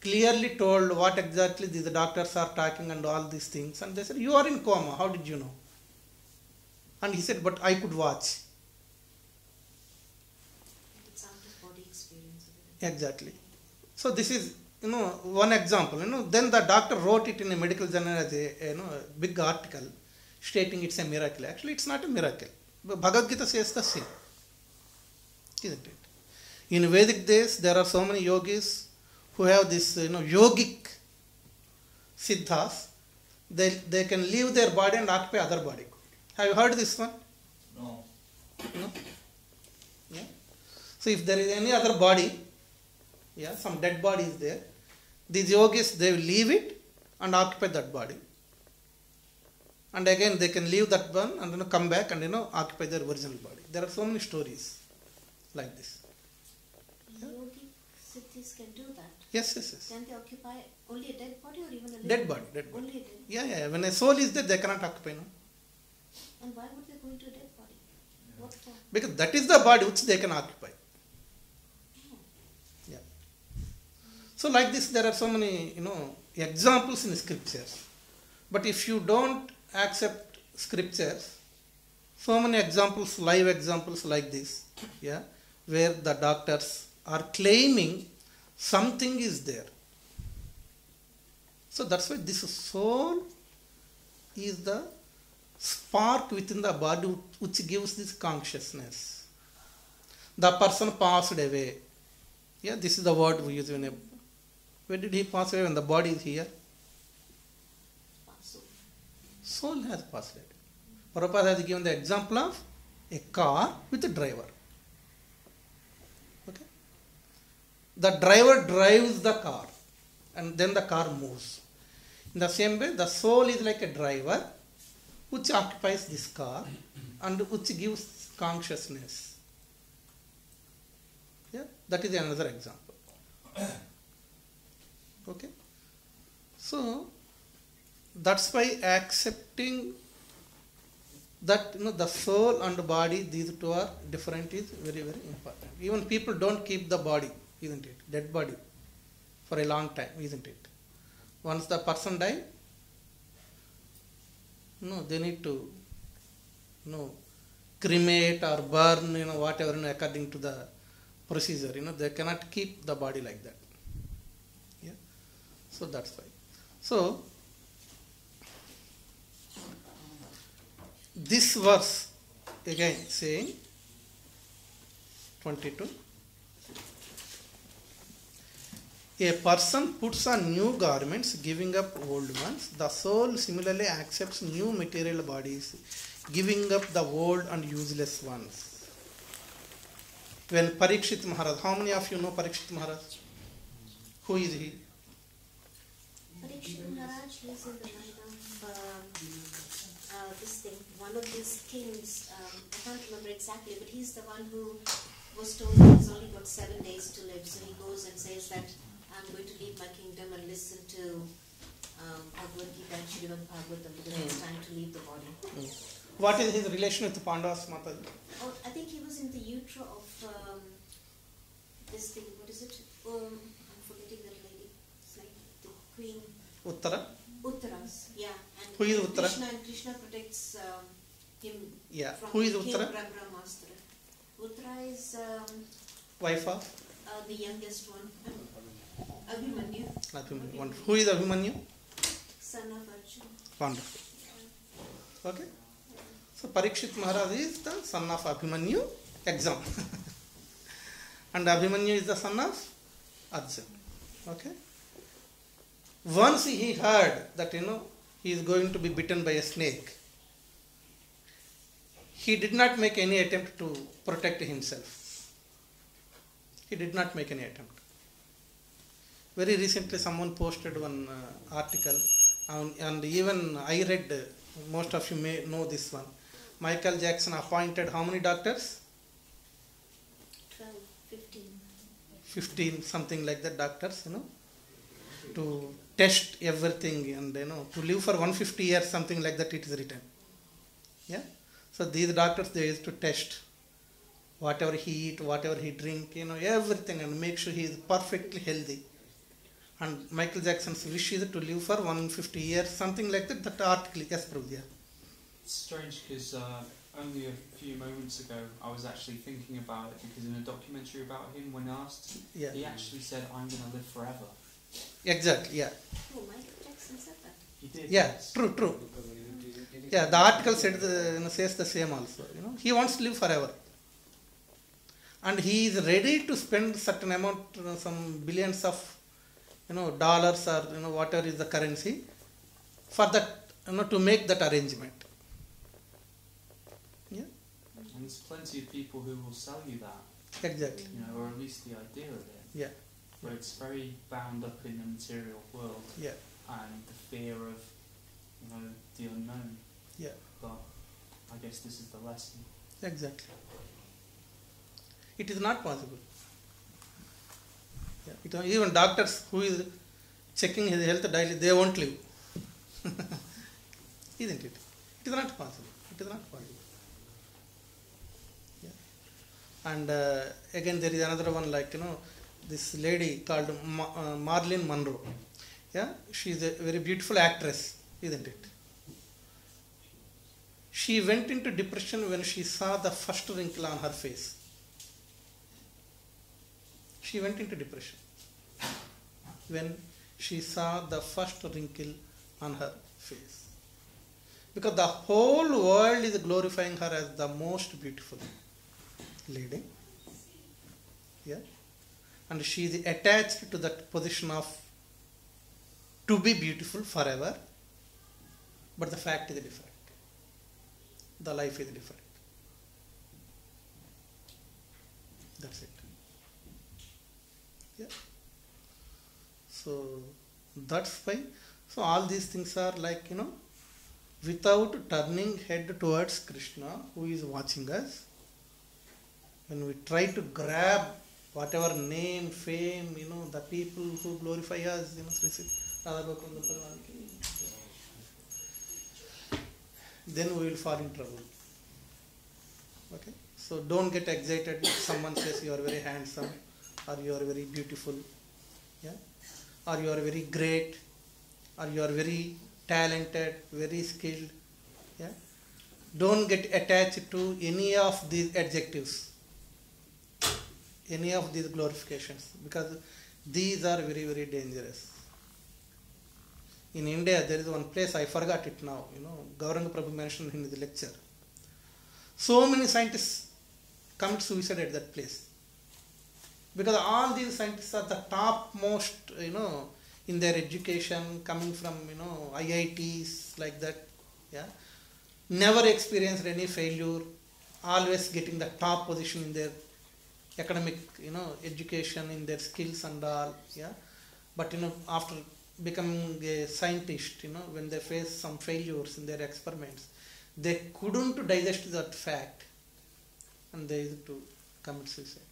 clearly told what exactly these doctors are talking and all these things. And they said, you are in coma. How did you know? And he said, but I could watch. it's out of body experience. Exactly. So this is one example, then the doctor wrote it in a medical journal as a big article stating it's a miracle. Actually, it's not a miracle. But Bhagavad Gita says the same, isn't it? In Vedic days, there are so many yogis who have this, yogic siddhas. They can leave their body and occupy other body. Have you heard this one? No. No? Yeah. So if there is any other body, some dead body is there, these yogis, they will leave it and occupy that body. And again they can leave that one and come back and occupy their original body. There are so many stories like this. Yogi siddhis can do that. Yes. Can they occupy only a dead body or even a living Dead body. Only a dead. Yeah. When a soul is there, they cannot occupy. No? And why would they go into a dead body? What for? Because that is the body which they can occupy. Yeah. So like this, there are so many, examples in scriptures. But if you don't accept scriptures, so many examples, live examples like this, where the doctors are claiming something is there. So that's why this soul is the spark within the body which gives this consciousness. The person passed away. Yeah, this is the word we use. Where did he pass away when the body is here? Soul has passed away. Prabhupada has given the example of a car with a driver. Okay? The driver drives the car and then the car moves. In the same way, the soul is like a driver which occupies this car and which gives consciousness. Yeah, that is another example. Okay? So, that's why accepting that the soul and body, these two are different, is very, very important. Even people don't keep the body, isn't it? Dead body for a long time, isn't it? Once the person dies, they need to cremate or burn, whatever, according to the procedure. They cannot keep the body like that. Yeah. So that's why. So this verse again saying 22. A person puts on new garments, giving up old ones. The soul similarly accepts new material bodies, giving up the old and useless ones. When Parikshit Maharaj, how many of you know Parikshit Maharaj? Who is he? Parikshit Maharaj, he is in the line of this thing, one of these kings, I can't remember exactly, but he's the one who was told that he's only got 7 days to live. So he goes and says that I'm going to leave my kingdom and listen to Bhagavad Gita and Srimad Bhagavatam because it's time to leave the body. What is his relation with Pandavas, Mataji? Oh, I think he was in the utero of this thing, what is it? I'm forgetting that lady. It's like the queen. Uttara? Uttaras, yeah. And Who is Uttara? Krishna protects him from Who is King Uttara? Brahmastra. Uttara is Wife of? the youngest one. Abhimanyu. Abhimanyu. Who is Abhimanyu? Son of Arjuna. Wonderful. Okay. So Parikshit Maharaj is the son of Abhimanyu, example. And Abhimanyu is the son of Arjuna. Okay. Once he heard that he is going to be bitten by a snake, he did not make any attempt to protect himself. He did not make any attempt. Very recently someone posted one article and even I read, most of you may know this one. Michael Jackson appointed how many doctors? 12, 15. 15, something like that, doctors, to test everything and to live for 150 years, something like that it is written. Yeah. So these doctors, they used to test whatever he eat, whatever he drink, everything, and make sure he is perfectly healthy. And Michael Jackson's wish is to live for 150 years, something like that. That article, yes, Prabhu. Yeah. It's strange because only a few moments ago I was actually thinking about it because in a documentary about him, when asked, Yeah. he actually said, "I'm going to live forever." Exactly, yeah. Oh, Michael Jackson said that. He did. Yeah, yes. true, true. Yeah, the article said says the same also. He wants to live forever, and he is ready to spend certain amount, some billions of, dollars or whatever is the currency, for that, to make that arrangement. Yeah, And there's plenty of people who will sell you that, exactly. or at least the idea of it. Yeah, But it's very bound up in the material world yeah, and the fear of, the unknown. yeah, But I guess this is the lesson. exactly. It is not possible. Yeah, even doctors who is checking his health daily, they won't live. Isn't it? It is not possible. It is not possible. Yeah. And again, there is another one, like, this lady called Marilyn Monroe. Yeah, she is a very beautiful actress, isn't it? She went into depression when she saw the first wrinkle on her face. She went into depression when she saw the first wrinkle on her face. Because the whole world is glorifying her as the most beautiful lady. Yeah. And she is attached to that position of to be beautiful forever. But the fact is different. The life is different. That's it. Yeah. So that's why. So all these things are like, without turning head towards Krishna, who is watching us, when we try to grab whatever name, fame, the people who glorify us, Radha then we will fall in trouble. Okay? So don't get excited if someone says you are very handsome, or you are very beautiful, yeah, or you are very great, or you are very talented, very skilled. Yeah? Don't get attached to any of these adjectives, any of these glorifications, because these are very, very dangerous. In India, there is one place, I forgot it now, Gauranga Prabhu mentioned in the lecture. So many scientists commit suicide at that place. Because all these scientists are the topmost, in their education, coming from, IITs, like that. Yeah. Never experienced any failure, always getting the top position in their academic, education, in their skills and all. Yeah. But, after becoming a scientist, when they face some failures in their experiments, they couldn't digest that fact, and they used to commit suicide.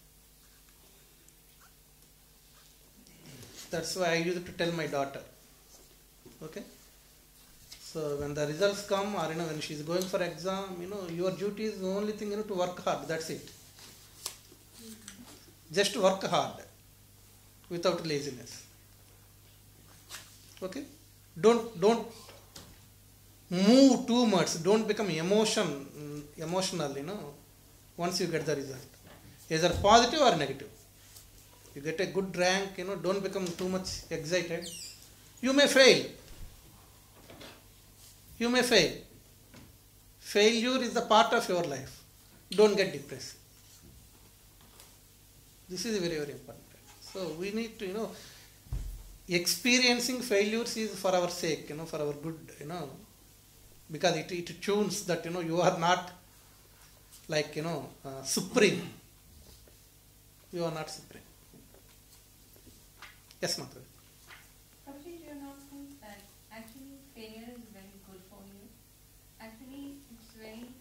That's why I used to tell my daughter, okay, so when the results come, or when she is going for exam, your duty is the only thing, to work hard. That's it. Just work hard, without laziness. Okay, don't move too much. Don't become emotional. Once you get the result, either positive or negative. You get a good rank. Don't become too much excited. You may fail. You may fail. Failure is the part of your life. Don't get depressed. This is very, very important. So we need to, experiencing failures is for our sake, for our good, because it tunes that, you are not like, supreme. You are not supreme. Yes, Mata. Probably do you not think that actually failure is very good for you? Actually, it's very,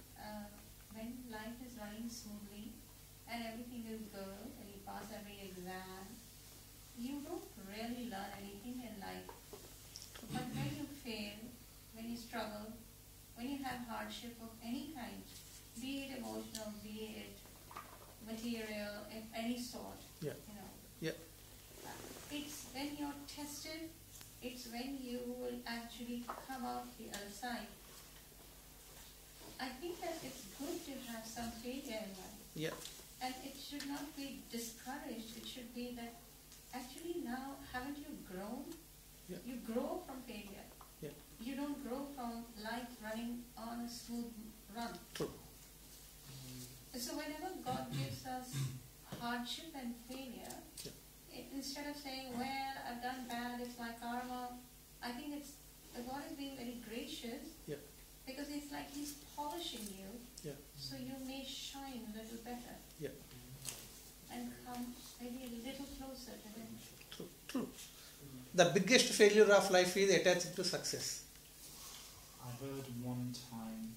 when life is running smoothly and everything is good and you pass every exam, you don't really learn anything in life. But when you fail, when you struggle, when you have hardship of any kind, be it emotional, be it material, of any sort, Yeah. Yeah. It's when you're tested, it's when you will actually come out the other side. I think that it's good to have some failure in life. Yeah. And it should not be discouraged. It should be that actually now haven't you grown? Yeah. You grow from failure. Yeah. You don't grow from life running on a smooth run. True. So whenever God gives us hardship and failure, instead of saying, well, I've done bad, it's my karma, I think it's God is being very gracious. Yeah. Because it's like He's polishing you, Yeah. so you may shine a little better. Yeah. And come maybe a little closer to Him. True. True. The biggest failure of life is attached to success. I heard one time,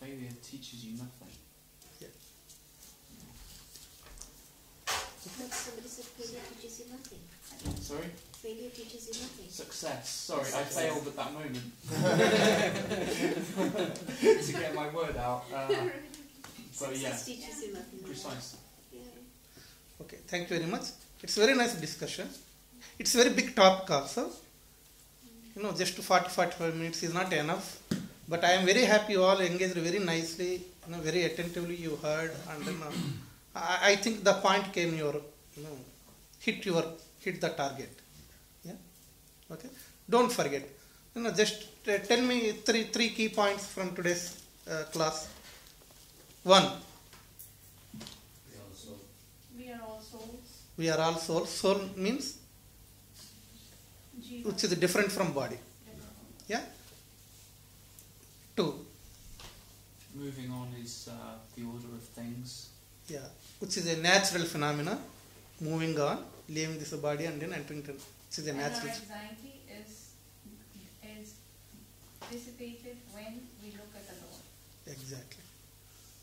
failure teaches you nothing. But somebody said failure teaches you nothing. Sorry? Failure teaches you nothing. Success. Sorry, I failed at that moment. To get my word out. So yeah, Success teaches you nothing. precisely. Yeah. Okay, thank you very much. It's a very nice discussion. It's a very big topic also. Just 40-45 minutes is not enough. But I am very happy you all engaged very nicely, very attentively you heard, and then I think the point came hit the target. Yeah. Okay. Don't forget. Just tell me three key points from today's class. 1. We are all souls. We are all souls. Soul means which is different from body. Yeah. 2. Moving on is the order of things. Yeah, which is a natural phenomena. Moving on, leaving this body and then entering into, which is a And natural. our anxiety is dissipated when we look at the Lord. Exactly.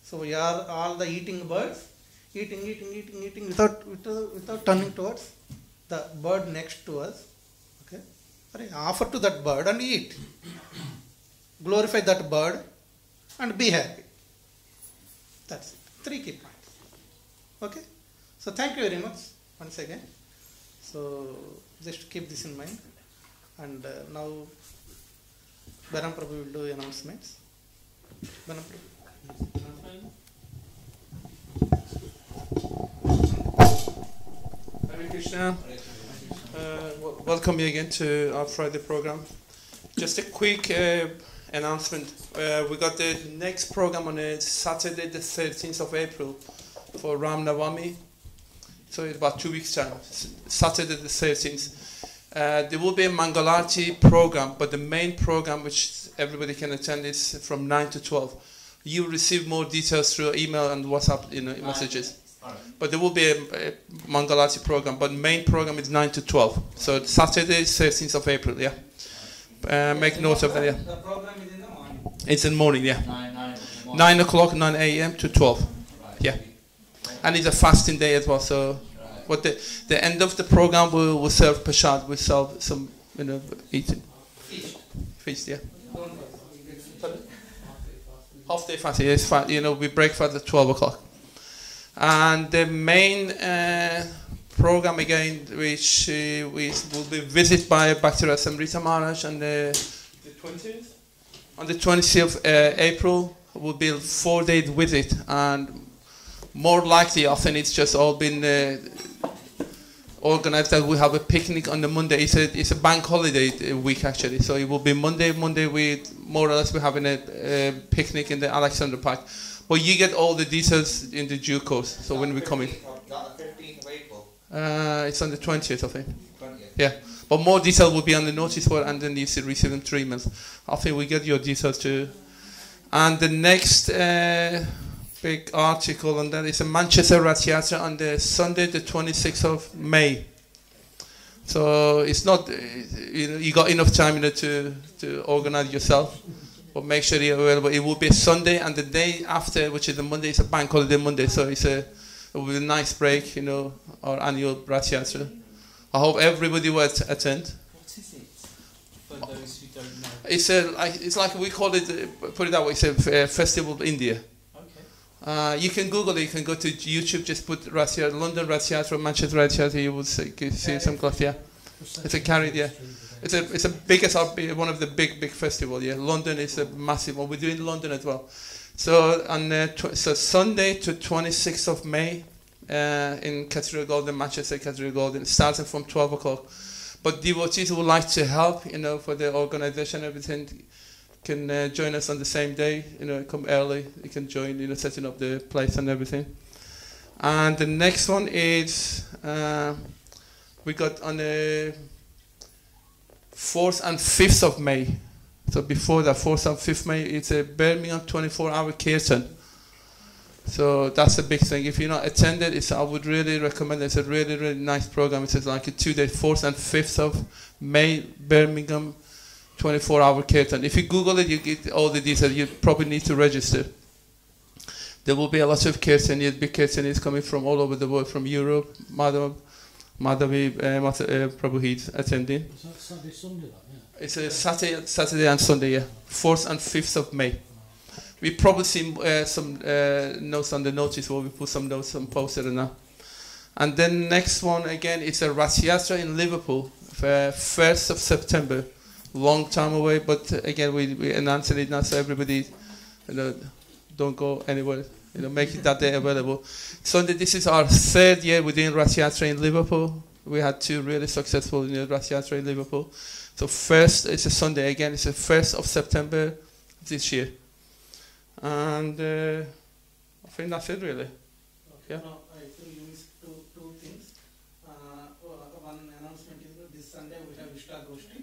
So we are all the eating birds, eating without turning towards the bird next to us. Okay, offer to that bird and eat. Glorify that bird and be happy. That's it. 3 key points. Okay. So thank you very much once again. So just keep this in mind. And now Baram Prabhu will do announcements. Baram Prabhu. Hare Krishna. Welcome you again to our Friday program. Just a quick announcement. We got the next program on Saturday the 13th of April for Ram Navami. So it's about 2 weeks time. Saturday the 13th. There will be a Mangalarti program, but the main program which everybody can attend is from 9 to 12. You will receive more details through email and WhatsApp messages. But there will be a Mangalarti program, but main program is 9 to 12. So Saturday is 13th of April, yeah. Make note of that, yeah. The program is in the morning. It's in the morning, yeah. 9 o'clock, 9 a.m. to 12. Yeah. And it's a fasting day as well, so what the end of the program we'll serve prasad, we'll serve some, eating. Feast, yeah. Half day fasting, yes, we break fast at 12 o'clock. And the main program again, which will be visited by Bhakti Samrita Maharaj on the 20th? On the 20th of April will be a 4-day visit, and more likely often it's just all been organized that we have a picnic on the Monday. It's a bank holiday week actually, so it will be Monday we more or less we're having a picnic in the Alexander Park. But you get all the details in the due course. So when we come in, Not the 15th of April. it's on the 20th, I think. 20th. Yeah, but more detail will be on the notice board, and then you see receive them 3 emails. I think we get your details too. And the next big article on that is a Manchester Rath Theatre on the Sunday, the 26th of May. So it's not you got enough time to organize yourself. But make sure you're available. It will be a Sunday, and the day after, which is the Monday, is a bank holiday Monday. So it will be a nice break, our annual Rath Yatra. I hope everybody will attend. What is it? For those who don't know. It's like we call it. Put it that way. It's a festival of India. Okay. You can Google it. You can go to YouTube. Just put Rath Yatra, London Rath Yatra, Manchester Rath Yatra. You will see some stuff. Yeah, it's a carried. Yeah. It's a biggest, one of the big festival. Yeah, London is a massive one. We do in London as well. So on so Sunday to 26th of May, in Cathedral Garden, Manchester Cathedral Garden, starting from 12 o'clock. But devotees who would like to help, for the organization and everything, can join us on the same day, come early, you can join, setting up the place and everything. And the next one is, we got on the 4th and 5th of May. So before the 4th and 5th May, it's a Birmingham 24-hour Kirtan. So that's a big thing. If you're not attended, I would really recommend it. It's a really, really nice program. It's like a 2-day, 4th and 5th of May, Birmingham 24-hour Kirtan. If you Google it, you get all the details. You probably need to register. There will be a lot of Kirtanians, big Kirtanians coming from all over the world, from Europe. Madhavi Prabhu attending. Is that Saturday, Sunday, that, yeah? It's a Saturday and Sunday, yeah. 4th and 5th of May. We probably see some notes on the notice, where we put some notes, some poster and that. And then next one again, it's a Rath Yatra in Liverpool, 1st of September. Long time away, but again we announced it now, so everybody, don't go anywhere. Make it that day available. Sunday, this is our 3rd year within Rath Yatra in Liverpool. We had 2 really successful Rath Yatra in Liverpool. So first, it's a Sunday again. It's the 1st of September this year. And I think that's it really. Yeah. No, I think you missed two things. One announcement is this Sunday we have Ishta Goshti.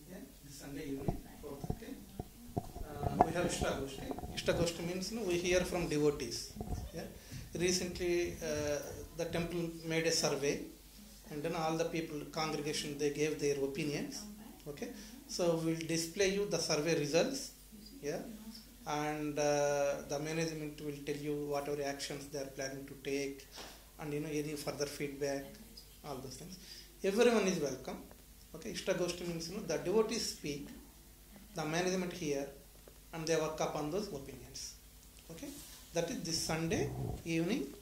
Okay? This Sunday evening. Okay? We have Ishta Goshti. Ishta Goshti means we hear from devotees. Yeah? Recently, the temple made a survey, and then all the people, congregation, they gave their opinions. Okay? So we'll display you the survey results. Yeah? And the management will tell you whatever actions they are planning to take, and any further feedback, all those things. Everyone is welcome. Okay, Ishta Goshti means the devotees speak, the management hear, and they work upon those opinions. Okay, that is this Sunday evening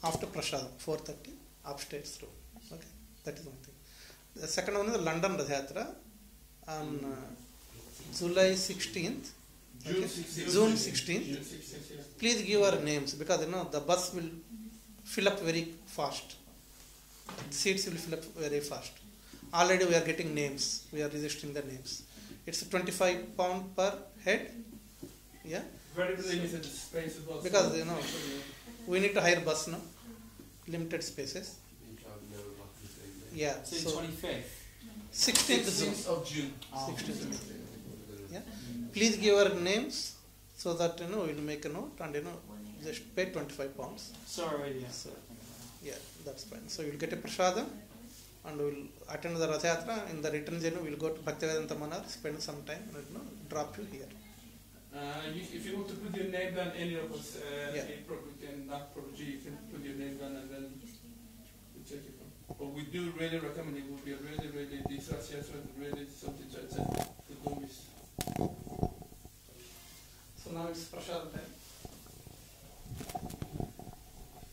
after Prasadam, 4:30, upstairs room. Okay, that is one thing. The second one is the London Rath Yatra on July 16th. Okay. June 16th. Please give our names, because the bus will fill up very fast. The seats will fill up very fast. Already we are getting names. We are registering the names. It's £25 per head. Yeah. Very limited space as well. Because we need to hire bus now. Limited spaces. Yeah. So 25th. 16th of June. 16th. Yeah. Please give our names so that we'll make a note, and just pay £25. Sorry, yeah. So, yeah, that's fine. So you'll get a prasada, and we'll attend the Rath Yatra. In the return journey, we'll go to Bhaktivedanta Manar, spend some time, and drop you here. If you want to put your name down, any of us, Yeah. you can put your name down, and then we'll check it out. But we do really recommend it. It will be a really, really, this Rath Yatra is really something to attend. To don't miss. So now it's prasada time.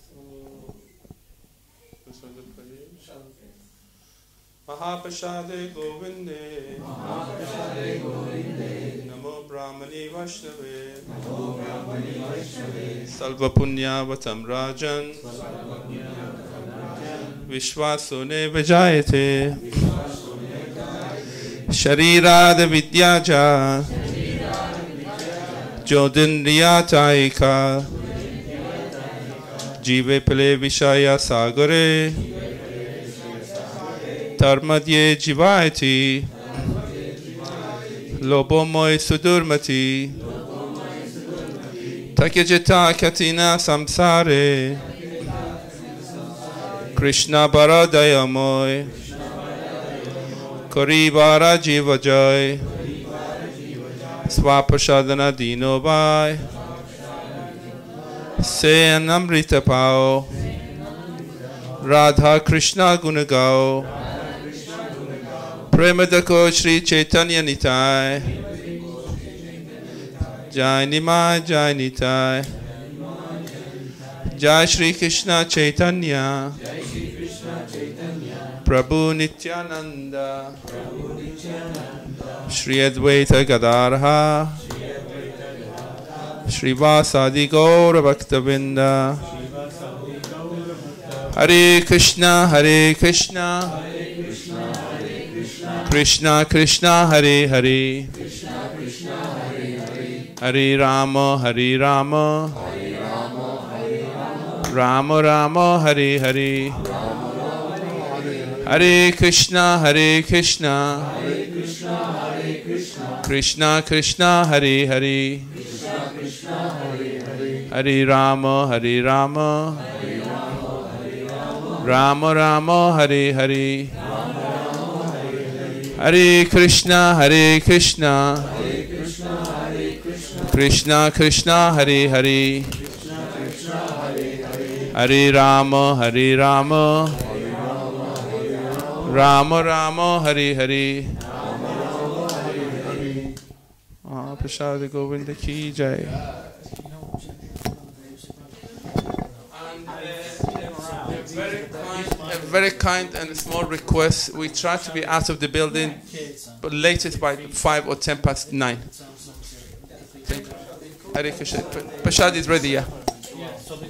So This was the prayer. prasada time. Mahapashade Govinde, Namo Brahmani Vaishnave, Salva Punya Vatam Rajan, Vishwasune Vijayate, Sharirada Vidyaja, Jodindriyataika, Jive Pele Vishaya Sagare, Tarmadye Jivayati, Lobomoy Sudurmati, Takejeta Katina Samsare, Krishna Baradayamoy, Koribara Jivajoy, Swapashadana Dino Vai, Se Anamrita Pao, Radha Krishna Gunagao, Premadako Shri Chaitanya Nitai, Jai Nimai Jai Nitai, Jai Shri Krishna Chaitanya, Prabhu Nityananda, Shri Advaita Gadarha, Shri Vasadi Gaura Bhaktavinda, Hare Krishna, Hare Krishna, Krishna Krishna, Hare Hare, Hare Rama, Hare Rama, Rama Rama, Hare Hare, Hare Krishna, Hare Krishna, Krishna Krishna, Hare Hare, Hare Rama, Hare Rama, Rama Rama, Hare Hare, Hare Krishna, Hare Krishna, Krishna Krishna, Hare Hare, Hare Rama, Hare Rama, Rama Rama, Hare Hare. Prasad Govinda ki jai. A very kind and small request. We try to be out of the building, but latest by 5 or 10 past 9. Hare Krishna. Prasad is ready, yeah.